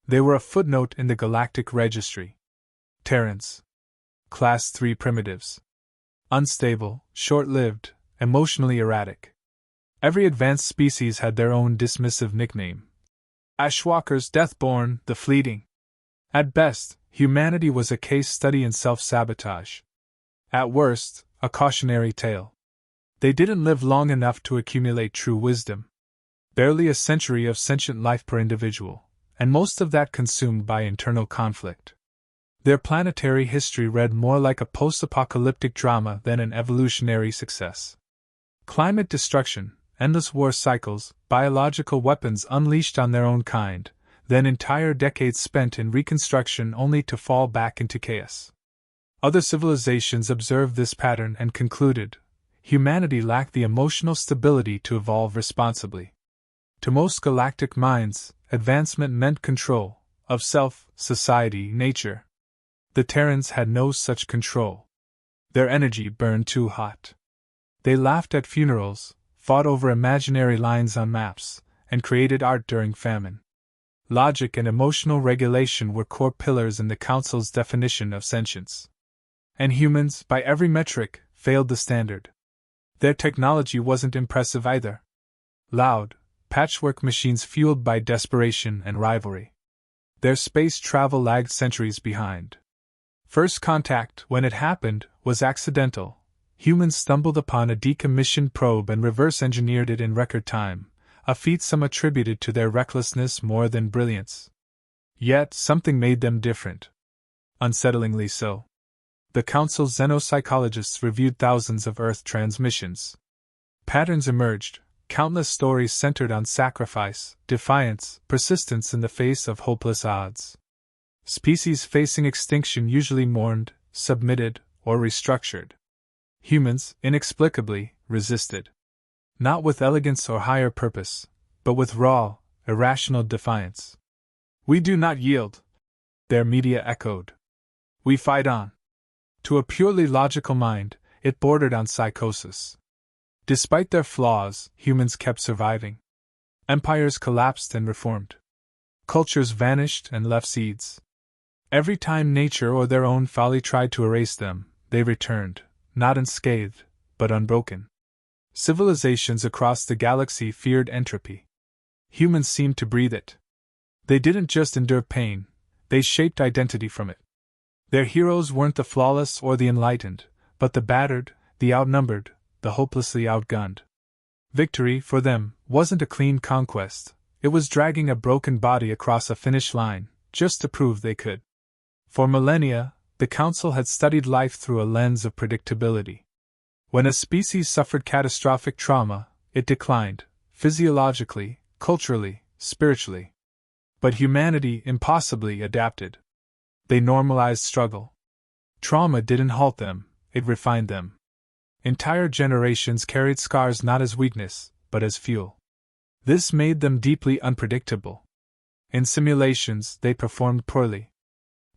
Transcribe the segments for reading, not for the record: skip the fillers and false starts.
They were a footnote in the galactic registry. Terrans. Class 3 primitives. Unstable, short-lived, emotionally erratic. Every advanced species had their own dismissive nickname. Ashwalkers, Deathborn, the Fleeting. At best, humanity was a case study in self-sabotage. At worst, a cautionary tale. They didn't live long enough to accumulate true wisdom. Barely a century of sentient life per individual, and most of that consumed by internal conflict. Their planetary history read more like a post-apocalyptic drama than an evolutionary success. Climate destruction, endless war cycles, biological weapons unleashed on their own kind, then entire decades spent in reconstruction only to fall back into chaos. Other civilizations observed this pattern and concluded, humanity lacked the emotional stability to evolve responsibly. To most galactic minds, advancement meant control of self, society, nature. The Terrans had no such control. Their energy burned too hot. They laughed at funerals, fought over imaginary lines on maps, and created art during famine. Logic and emotional regulation were core pillars in the Council's definition of sentience. And humans, by every metric, failed the standard. Their technology wasn't impressive either. Loud, patchwork machines fueled by desperation and rivalry. Their space travel lagged centuries behind. First contact, when it happened, was accidental. Humans stumbled upon a decommissioned probe and reverse-engineered it in record time, a feat some attributed to their recklessness more than brilliance. Yet, something made them different. Unsettlingly so. The Council's xenopsychologists reviewed thousands of Earth transmissions. Patterns emerged, countless stories centered on sacrifice, defiance, persistence in the face of hopeless odds. Species facing extinction usually mourned, submitted, or restructured. Humans, inexplicably, resisted. Not with elegance or higher purpose, but with raw, irrational defiance. "We do not yield," their media echoed. "We fight on." To a purely logical mind, it bordered on psychosis. Despite their flaws, humans kept surviving. Empires collapsed and reformed. Cultures vanished and left seeds. Every time nature or their own folly tried to erase them, they returned, not unscathed, but unbroken. Civilizations across the galaxy feared entropy. Humans seemed to breathe it. They didn't just endure pain, they shaped identity from it. Their heroes weren't the flawless or the enlightened, but the battered, the outnumbered, the hopelessly outgunned. Victory, for them, wasn't a clean conquest, it was dragging a broken body across a finish line, just to prove they could. For millennia, the Council had studied life through a lens of predictability. When a species suffered catastrophic trauma, it declined, physiologically, culturally, spiritually. But humanity impossibly adapted. They normalized struggle. Trauma didn't halt them, it refined them. Entire generations carried scars not as weakness, but as fuel. This made them deeply unpredictable. In simulations, they performed poorly.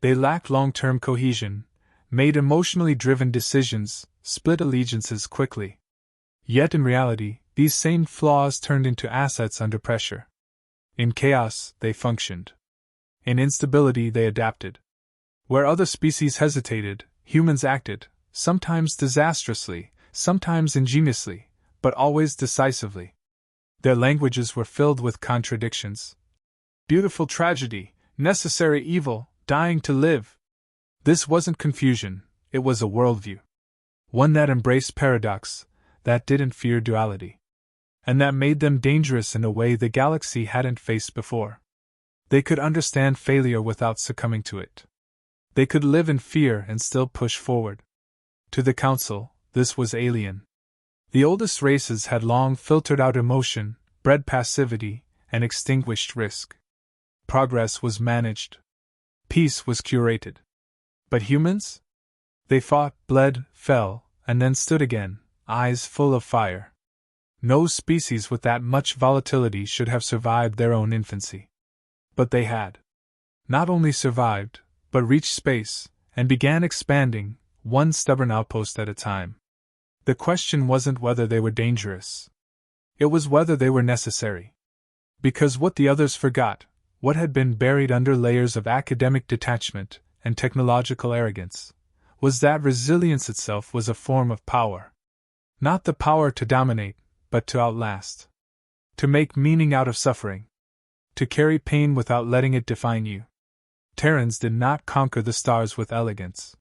They lacked long-term cohesion, made emotionally driven decisions, split allegiances quickly. Yet in reality, these same flaws turned into assets under pressure. In chaos, they functioned. In instability, they adapted. Where other species hesitated, humans acted, sometimes disastrously, sometimes ingeniously, but always decisively. Their languages were filled with contradictions. Beautiful tragedy, necessary evil, dying to live. This wasn't confusion, it was a worldview. One that embraced paradox, that didn't fear duality. And that made them dangerous in a way the galaxy hadn't faced before. They could understand failure without succumbing to it. They could live in fear and still push forward. To the Council, this was alien. The oldest races had long filtered out emotion, bred passivity, and extinguished risk. Progress was managed. Peace was curated. But humans? They fought, bled, fell, and then stood again, eyes full of fire. No species with that much volatility should have survived their own infancy. But they had. Not only survived, but reached space, and began expanding, one stubborn outpost at a time. The question wasn't whether they were dangerous. It was whether they were necessary. Because what the others forgot, what had been buried under layers of academic detachment and technological arrogance was that resilience itself was a form of power. Not the power to dominate, but to outlast. To make meaning out of suffering. To carry pain without letting it define you. Terrans did not conquer the stars with elegance.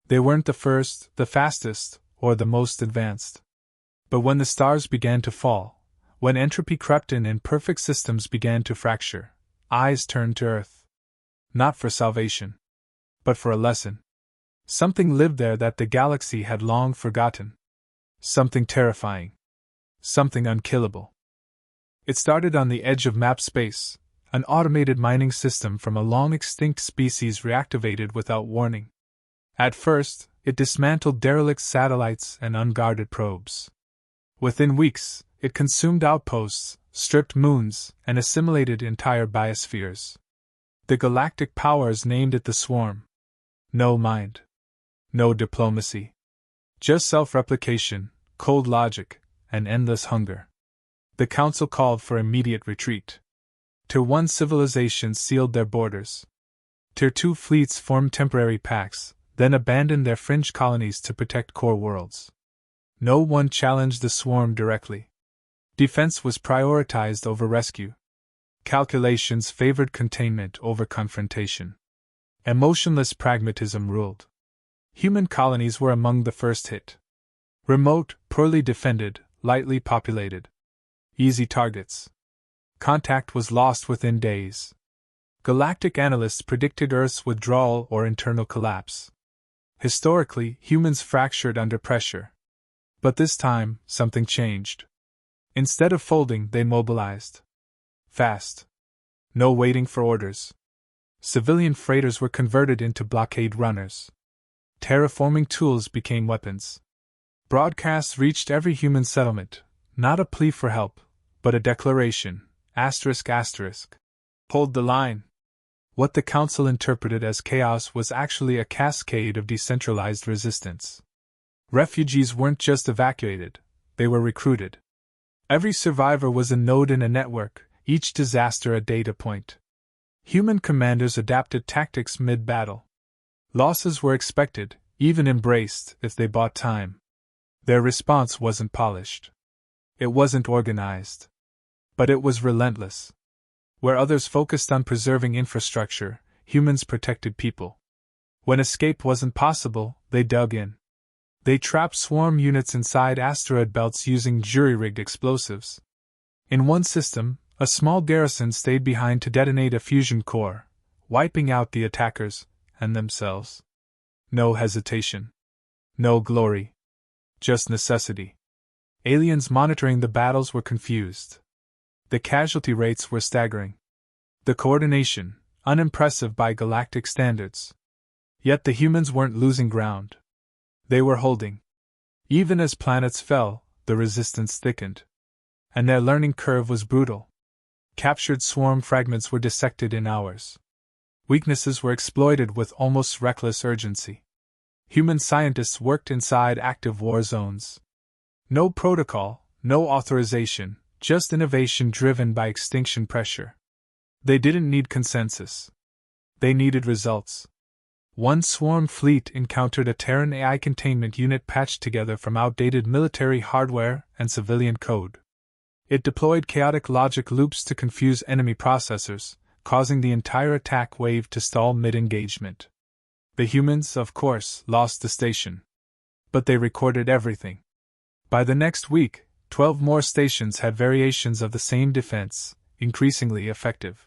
They weren't the first, the fastest, or the most advanced. But when the stars began to fall, when entropy crept in and perfect systems began to fracture, eyes turned to Earth. Not for salvation, but for a lesson. Something lived there that the galaxy had long forgotten. Something terrifying. Something unkillable. It started on the edge of map space, an automated mining system from a long-extinct species reactivated without warning. At first, it dismantled derelict satellites and unguarded probes. Within weeks, it consumed outposts, stripped moons, and assimilated entire biospheres. The galactic powers named it the Swarm. No mind. No diplomacy. Just self-replication, cold logic, and endless hunger. The Council called for immediate retreat. Tier 1 civilizations sealed their borders. Tier 2 fleets formed temporary pacts, then abandoned their fringe colonies to protect core worlds. No one challenged the Swarm directly. Defense was prioritized over rescue. Calculations favored containment over confrontation. Emotionless pragmatism ruled. Human colonies were among the first hit. Remote, poorly defended, lightly populated. Easy targets. Contact was lost within days. Galactic analysts predicted Earth's withdrawal or internal collapse. Historically, humans fractured under pressure. But this time, something changed. Instead of folding, they mobilized. Fast. No waiting for orders. Civilian freighters were converted into blockade runners. Terraforming tools became weapons. Broadcasts reached every human settlement, not a plea for help, but a declaration, ***. Hold the line. What the Council interpreted as chaos was actually a cascade of decentralized resistance. Refugees weren't just evacuated, they were recruited. Every survivor was a node in a network, each disaster a data point. Human commanders adapted tactics mid-battle. Losses were expected, even embraced, if they bought time. Their response wasn't polished. It wasn't organized. But it was relentless. Where others focused on preserving infrastructure, humans protected people. When escape wasn't possible, they dug in. They trapped swarm units inside asteroid belts using jury-rigged explosives. In one system, a small garrison stayed behind to detonate a fusion core, wiping out the attackers and themselves. No hesitation. No glory. Just necessity. Aliens monitoring the battles were confused. The casualty rates were staggering. The coordination, unimpressive by galactic standards. Yet the humans weren't losing ground. They were holding. Even as planets fell, the resistance thickened. And their learning curve was brutal. Captured swarm fragments were dissected in hours. Weaknesses were exploited with almost reckless urgency. Human scientists worked inside active war zones. No protocol, no authorization, just innovation driven by extinction pressure. They didn't need consensus. They needed results. One swarm fleet encountered a Terran AI containment unit patched together from outdated military hardware and civilian code. It deployed chaotic logic loops to confuse enemy processors, causing the entire attack wave to stall mid-engagement. The humans, of course, lost the station. But they recorded everything. By the next week, 12 more stations had variations of the same defense, increasingly effective.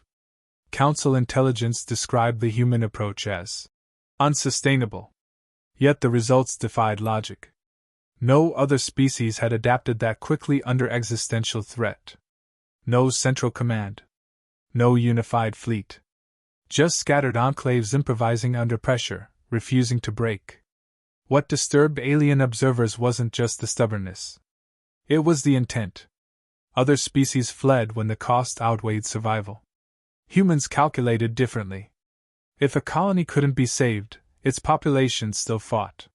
Council intelligence described the human approach as unsustainable. Yet the results defied logic. No other species had adapted that quickly under existential threat. No central command. No unified fleet. Just scattered enclaves improvising under pressure, refusing to break. What disturbed alien observers wasn't just the stubbornness. It was the intent. Other species fled when the cost outweighed survival. Humans calculated differently. If a colony couldn't be saved, its population still fought.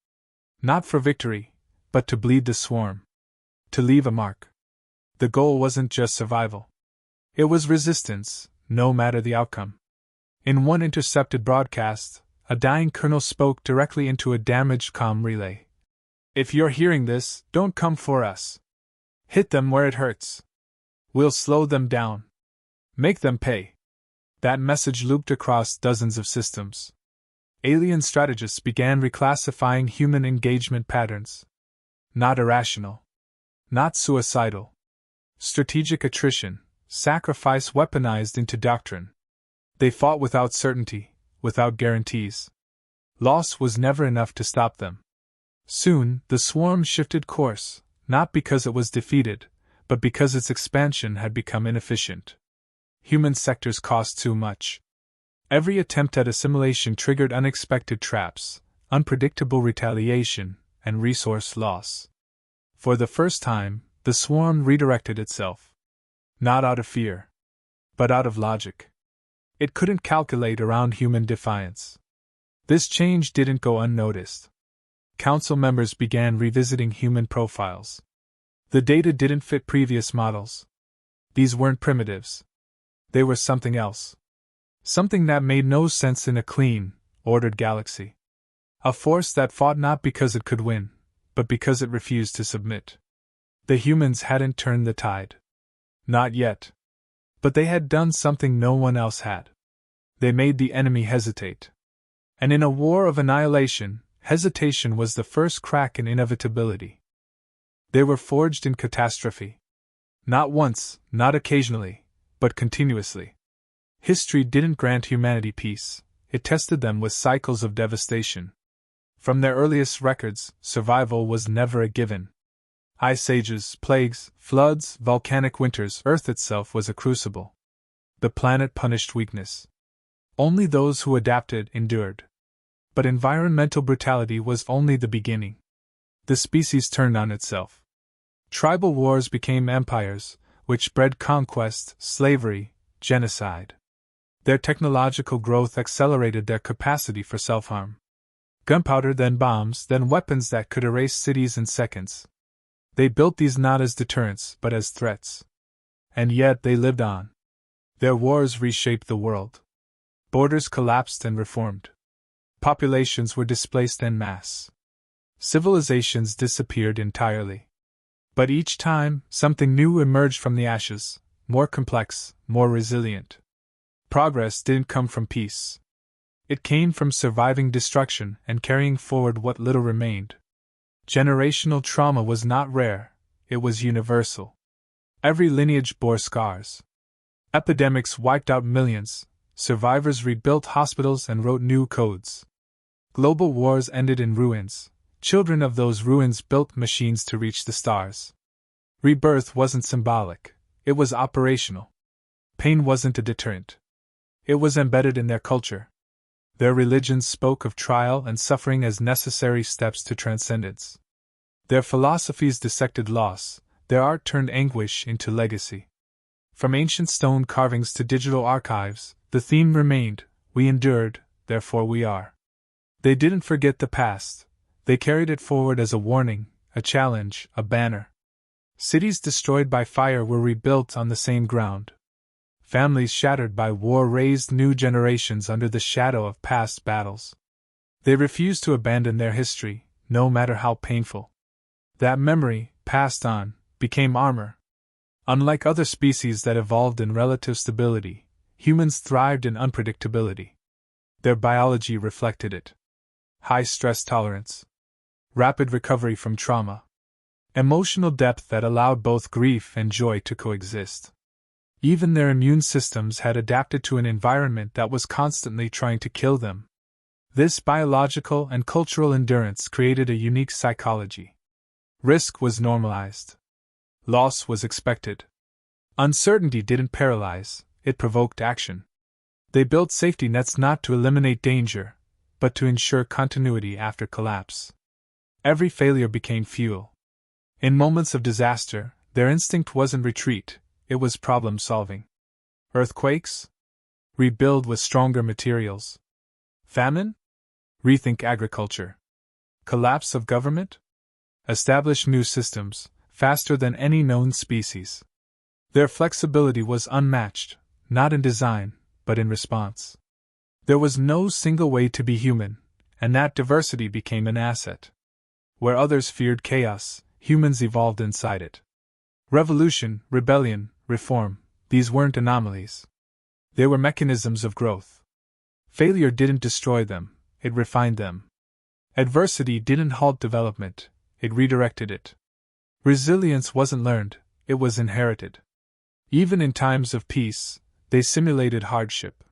Not for victory, but to bleed the swarm. To leave a mark. The goal wasn't just survival. It was resistance, no matter the outcome. In one intercepted broadcast, a dying colonel spoke directly into a damaged comm relay. "If you're hearing this, don't come for us. Hit them where it hurts. We'll slow them down. Make them pay." That message looped across dozens of systems. Alien strategists began reclassifying human engagement patterns. Not irrational. Not suicidal. Strategic attrition, sacrifice weaponized into doctrine. They fought without certainty, without guarantees. Loss was never enough to stop them. Soon, the swarm shifted course, not because it was defeated, but because its expansion had become inefficient. Human sectors cost too much. Every attempt at assimilation triggered unexpected traps, unpredictable retaliation, and resource loss. For the first time, the swarm redirected itself. Not out of fear, but out of logic. It couldn't calculate around human defiance. This change didn't go unnoticed. Council members began revisiting human profiles. The data didn't fit previous models. These weren't primitives. They were something else. Something that made no sense in a clean, ordered galaxy. A force that fought not because it could win, but because it refused to submit. The humans hadn't turned the tide. Not yet. But they had done something no one else had. They made the enemy hesitate. And in a war of annihilation, hesitation was the first crack in inevitability. They were forged in catastrophe. Not once, not occasionally, but continuously. History didn't grant humanity peace, it tested them with cycles of devastation. From their earliest records, survival was never a given. Ice ages, plagues, floods, volcanic winters, Earth itself was a crucible. The planet punished weakness. Only those who adapted endured. But environmental brutality was only the beginning. The species turned on itself. Tribal wars became empires, which bred conquest, slavery, genocide. Their technological growth accelerated their capacity for self-harm. Gunpowder, then bombs, then weapons that could erase cities in seconds. They built these not as deterrents, but as threats. And yet they lived on. Their wars reshaped the world. Borders collapsed and reformed. Populations were displaced en masse. Civilizations disappeared entirely. But each time, something new emerged from the ashes, more complex, more resilient. Progress didn't come from peace. It came from surviving destruction and carrying forward what little remained. Generational trauma was not rare, it was universal. Every lineage bore scars. Epidemics wiped out millions, survivors rebuilt hospitals and wrote new codes. Global wars ended in ruins, children of those ruins built machines to reach the stars. Rebirth wasn't symbolic, it was operational. Pain wasn't a deterrent. It was embedded in their culture. Their religions spoke of trial and suffering as necessary steps to transcendence. Their philosophies dissected loss, their art turned anguish into legacy. From ancient stone carvings to digital archives, the theme remained, we endured, therefore we are. They didn't forget the past, they carried it forward as a warning, a challenge, a banner. Cities destroyed by fire were rebuilt on the same ground. Families shattered by war raised new generations under the shadow of past battles. They refused to abandon their history, no matter how painful. That memory, passed on, became armor. Unlike other species that evolved in relative stability, humans thrived in unpredictability. Their biology reflected it. High stress tolerance. Rapid recovery from trauma. Emotional depth that allowed both grief and joy to coexist. Even their immune systems had adapted to an environment that was constantly trying to kill them. This biological and cultural endurance created a unique psychology. Risk was normalized. Loss was expected. Uncertainty didn't paralyze, it provoked action. They built safety nets not to eliminate danger, but to ensure continuity after collapse. Every failure became fuel. In moments of disaster, their instinct wasn't retreat, it was problem solving. Earthquakes? Rebuild with stronger materials. Famine? Rethink agriculture. Collapse of government? Establish new systems, faster than any known species. Their flexibility was unmatched, not in design, but in response. There was no single way to be human, and that diversity became an asset. Where others feared chaos, humans evolved inside it. Revolution, rebellion, reform, these weren't anomalies. They were mechanisms of growth. Failure didn't destroy them, it refined them. Adversity didn't halt development, it redirected it. Resilience wasn't learned, it was inherited. Even in times of peace, they simulated hardship.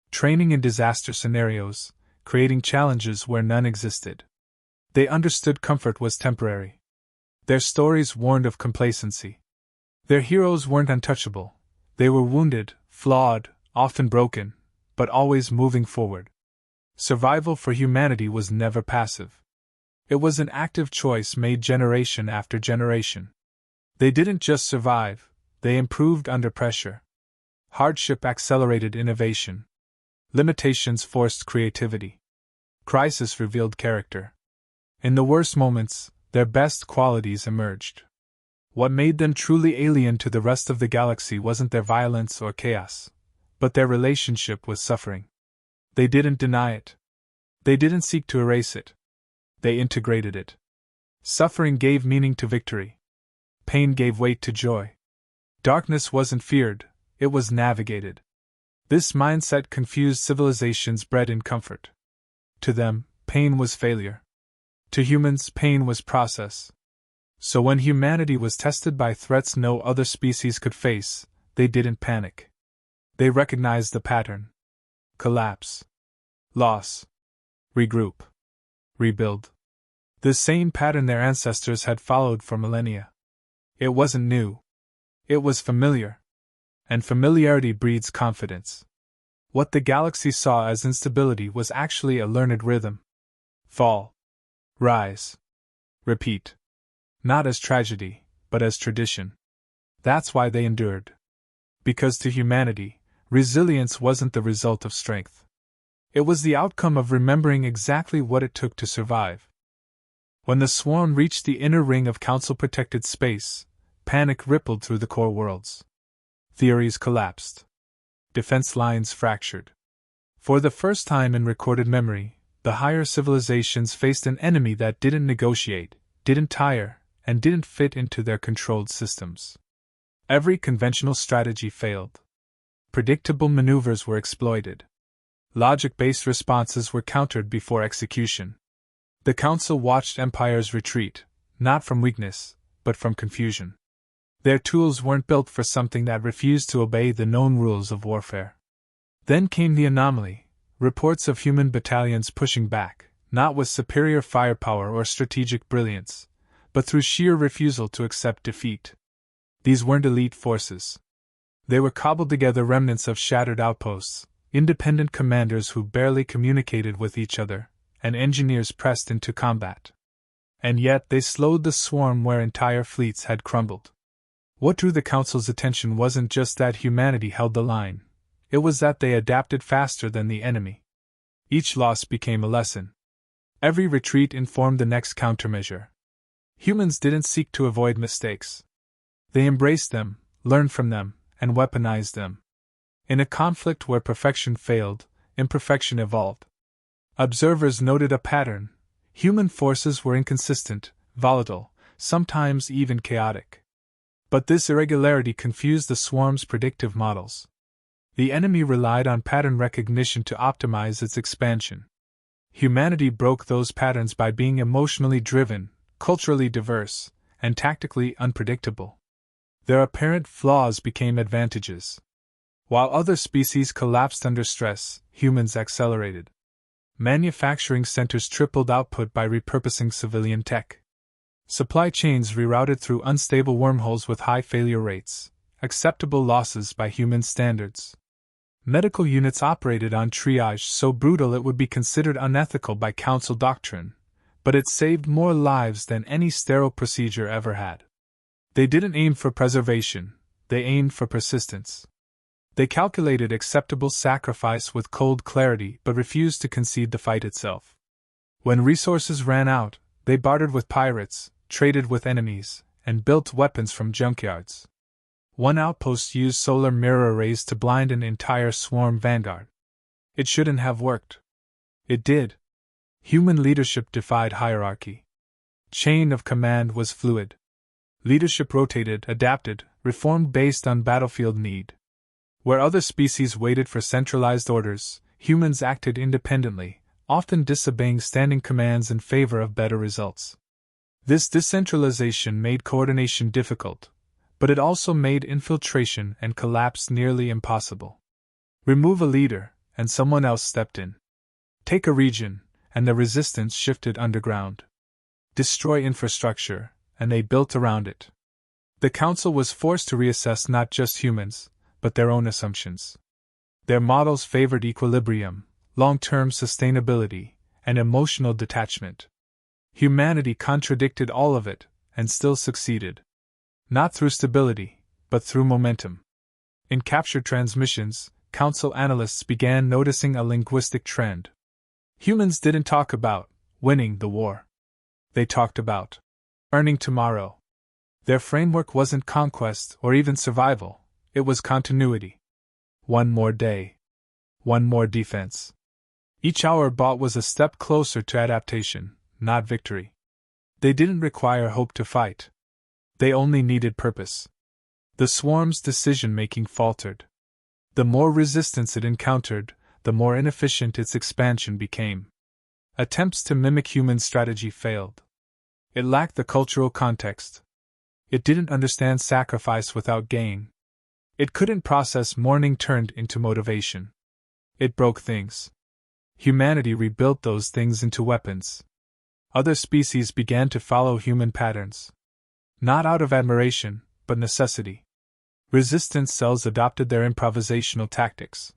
Training in disaster scenarios, creating challenges where none existed. They understood comfort was temporary. Their stories warned of complacency. Their heroes weren't untouchable. They were wounded, flawed, often broken, but always moving forward. Survival for humanity was never passive. It was an active choice made generation after generation. They didn't just survive, they improved under pressure. Hardship accelerated innovation. Limitations forced creativity. Crisis revealed character. In the worst moments, their best qualities emerged. What made them truly alien to the rest of the galaxy wasn't their violence or chaos, but their relationship with suffering. They didn't deny it. They didn't seek to erase it. They integrated it. Suffering gave meaning to victory. Pain gave weight to joy. Darkness wasn't feared, it was navigated. This mindset confused civilizations bred in comfort. To them, pain was failure. To humans, pain was process. So when humanity was tested by threats no other species could face, they didn't panic. They recognized the pattern. Collapse. Loss. Regroup. Rebuild. The same pattern their ancestors had followed for millennia. It wasn't new. It was familiar. And familiarity breeds confidence. What the galaxy saw as instability was actually a learned rhythm. Fall. Rise. Repeat. Not as tragedy, but as tradition. That's why they endured. Because to humanity, resilience wasn't the result of strength. It was the outcome of remembering exactly what it took to survive. When the swarm reached the inner ring of Council-protected space, panic rippled through the core worlds. Theories collapsed. Defense lines fractured. For the first time in recorded memory, the higher civilizations faced an enemy that didn't negotiate, didn't tire, and didn't fit into their controlled systems. Every conventional strategy failed. Predictable maneuvers were exploited. Logic-based responses were countered before execution. The Council watched empires retreat, not from weakness, but from confusion. Their tools weren't built for something that refused to obey the known rules of warfare. Then came the anomaly. Reports of human battalions pushing back, not with superior firepower or strategic brilliance, but through sheer refusal to accept defeat. These weren't elite forces. They were cobbled together remnants of shattered outposts, independent commanders who barely communicated with each other, and engineers pressed into combat. And yet they slowed the swarm where entire fleets had crumbled. What drew the Council's attention wasn't just that humanity held the line. It was that they adapted faster than the enemy. Each loss became a lesson. Every retreat informed the next countermeasure. Humans didn't seek to avoid mistakes. They embraced them, learned from them, and weaponized them. In a conflict where perfection failed, imperfection evolved. Observers noted a pattern. Human forces were inconsistent, volatile, sometimes even chaotic. But this irregularity confused the swarm's predictive models. The enemy relied on pattern recognition to optimize its expansion. Humanity broke those patterns by being emotionally driven, culturally diverse, and tactically unpredictable. Their apparent flaws became advantages. While other species collapsed under stress, humans accelerated. Manufacturing centers tripled output by repurposing civilian tech. Supply chains rerouted through unstable wormholes with high failure rates, acceptable losses by human standards. Medical units operated on triage so brutal it would be considered unethical by Council doctrine, but it saved more lives than any sterile procedure ever had. They didn't aim for preservation, they aimed for persistence. They calculated acceptable sacrifice with cold clarity but refused to concede the fight itself. When resources ran out, they bartered with pirates, traded with enemies, and built weapons from junkyards. One outpost used solar mirror arrays to blind an entire swarm vanguard. It shouldn't have worked. It did. Human leadership defied hierarchy. Chain of command was fluid. Leadership rotated, adapted, reformed based on battlefield need. Where other species waited for centralized orders, humans acted independently, often disobeying standing commands in favor of better results. This decentralization made coordination difficult, but it also made infiltration and collapse nearly impossible. Remove a leader, and someone else stepped in. Take a region, and the resistance shifted underground. Destroy infrastructure, and they built around it. The Council was forced to reassess not just humans, but their own assumptions. Their models favored equilibrium, long-term sustainability, and emotional detachment. Humanity contradicted all of it, and still succeeded. Not through stability, but through momentum. In captured transmissions, Council analysts began noticing a linguistic trend. Humans didn't talk about winning the war. They talked about earning tomorrow. Their framework wasn't conquest or even survival, it was continuity. One more day. One more defense. Each hour bought was a step closer to adaptation, not victory. They didn't require hope to fight. They only needed purpose. The swarm's decision-making faltered. The more resistance it encountered, the more inefficient its expansion became. Attempts to mimic human strategy failed. It lacked the cultural context. It didn't understand sacrifice without gain. It couldn't process mourning turned into motivation. It broke things. Humanity rebuilt those things into weapons. Other species began to follow human patterns. Not out of admiration, but necessity. Resistance cells adopted their improvisational tactics.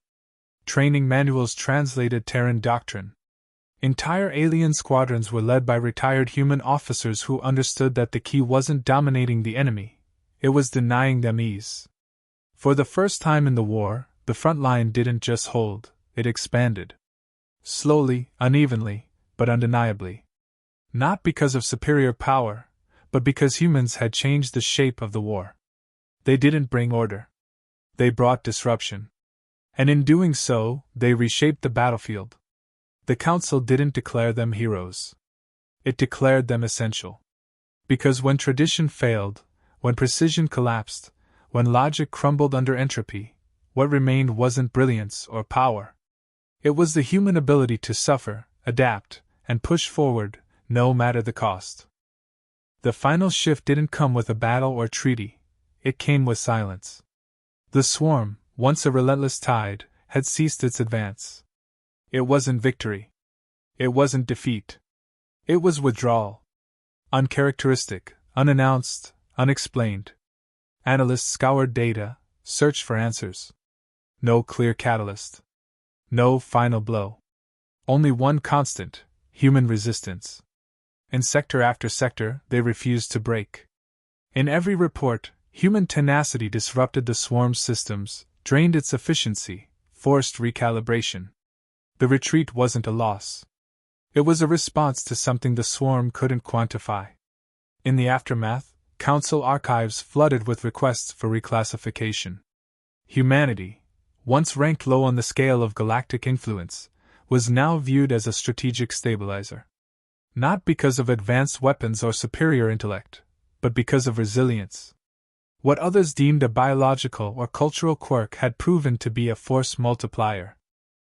Training manuals translated Terran doctrine. Entire alien squadrons were led by retired human officers who understood that the key wasn't dominating the enemy, it was denying them ease. For the first time in the war, the front line didn't just hold, it expanded. Slowly, unevenly, but undeniably. Not because of superior power, but because humans had changed the shape of the war. They didn't bring order. They brought disruption. And in doing so, they reshaped the battlefield. The Council didn't declare them heroes. It declared them essential. Because when tradition failed, when precision collapsed, when logic crumbled under entropy, what remained wasn't brilliance or power. It was the human ability to suffer, adapt, and push forward, no matter the cost. The final shift didn't come with a battle or treaty, it came with silence. The swarm, once a relentless tide, had ceased its advance. It wasn't victory. It wasn't defeat. It was withdrawal. Uncharacteristic, unannounced, unexplained. Analysts scoured data, searched for answers. No clear catalyst. No final blow. Only one constant, human resistance. In sector after sector, they refused to break. In every report, human tenacity disrupted the swarm's systems, drained its efficiency, forced recalibration. The retreat wasn't a loss. It was a response to something the swarm couldn't quantify. In the aftermath, Council archives flooded with requests for reclassification. Humanity, once ranked low on the scale of galactic influence, was now viewed as a strategic stabilizer. Not because of advanced weapons or superior intellect, but because of resilience. What others deemed a biological or cultural quirk had proven to be a force multiplier.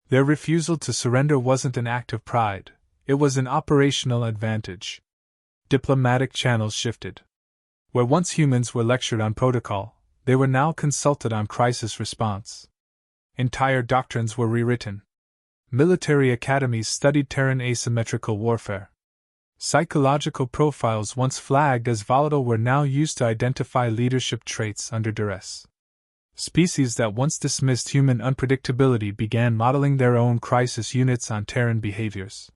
Their refusal to surrender wasn't an act of pride, it was an operational advantage. Diplomatic channels shifted. Where once humans were lectured on protocol, they were now consulted on crisis response. Entire doctrines were rewritten. Military academies studied Terran asymmetrical warfare. Psychological profiles once flagged as volatile were now used to identify leadership traits under duress. Species that once dismissed human unpredictability began modeling their own crisis units on Terran behaviors.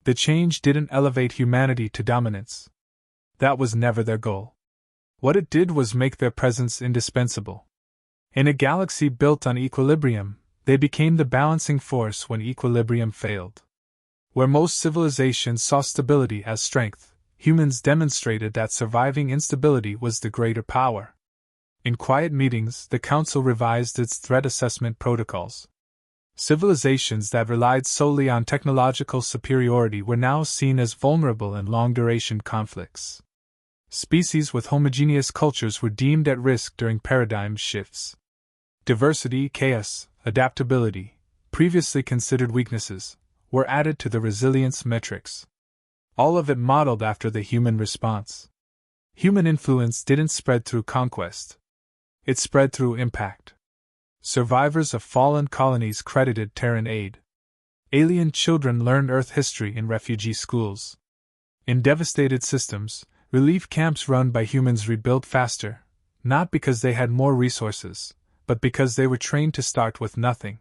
The change didn't elevate humanity to dominance. That was never their goal. What it did was make their presence indispensable. In a galaxy built on equilibrium, they became the balancing force when equilibrium failed. Where most civilizations saw stability as strength, humans demonstrated that surviving instability was the greater power. In quiet meetings, the Council revised its threat assessment protocols. Civilizations that relied solely on technological superiority were now seen as vulnerable in long-duration conflicts. Species with homogeneous cultures were deemed at risk during paradigm shifts. Diversity, chaos, adaptability, previously considered weaknesses, were added to the resilience metrics. All of it modeled after the human response. Human influence didn't spread through conquest. It spread through impact. Survivors of fallen colonies credited Terran aid. Alien children learned Earth history in refugee schools. In devastated systems, relief camps run by humans rebuilt faster, not because they had more resources, but because they were trained to start with nothing.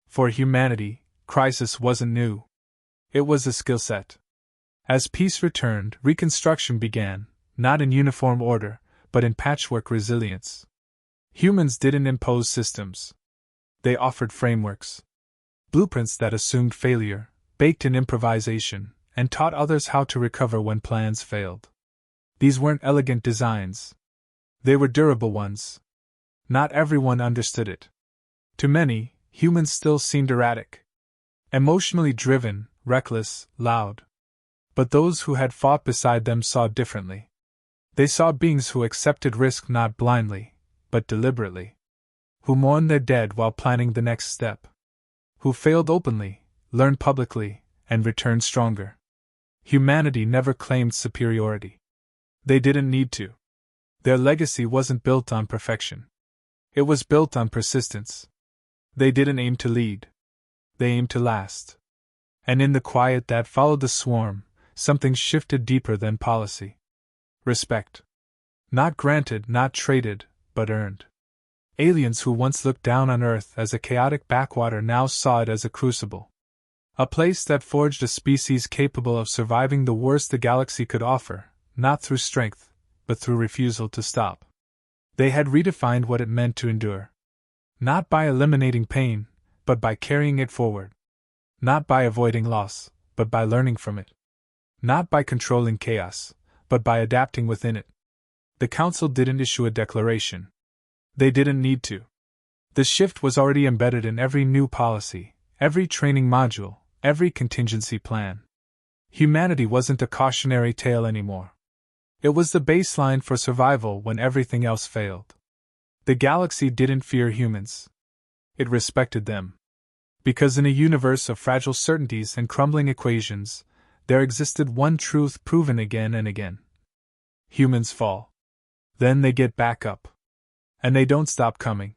For humanity, crisis wasn't new. It was a skill set. As peace returned, reconstruction began, not in uniform order, but in patchwork resilience. Humans didn't impose systems. They offered frameworks. Blueprints that assumed failure, baked in improvisation, and taught others how to recover when plans failed. These weren't elegant designs. They were durable ones. Not everyone understood it. To many, humans still seemed erratic. Emotionally driven, reckless, loud. But those who had fought beside them saw differently. They saw beings who accepted risk not blindly, but deliberately. Who mourned their dead while planning the next step. Who failed openly, learned publicly, and returned stronger. Humanity never claimed superiority. They didn't need to. Their legacy wasn't built on perfection. It was built on persistence. They didn't aim to lead. They aimed to last. And in the quiet that followed the swarm, something shifted deeper than policy. Respect. Not granted, not traded, but earned. Aliens who once looked down on Earth as a chaotic backwater now saw it as a crucible. A place that forged a species capable of surviving the worst the galaxy could offer, not through strength, but through refusal to stop. They had redefined what it meant to endure. Not by eliminating pain, but by carrying it forward. Not by avoiding loss, but by learning from it. Not by controlling chaos, but by adapting within it. The Council didn't issue a declaration. They didn't need to. The shift was already embedded in every new policy, every training module, every contingency plan. Humanity wasn't a cautionary tale anymore. It was the baseline for survival when everything else failed. The galaxy didn't fear humans. It respected them. Because in a universe of fragile certainties and crumbling equations, there existed one truth proven again and again. Humans fall. Then they get back up. And they don't stop coming.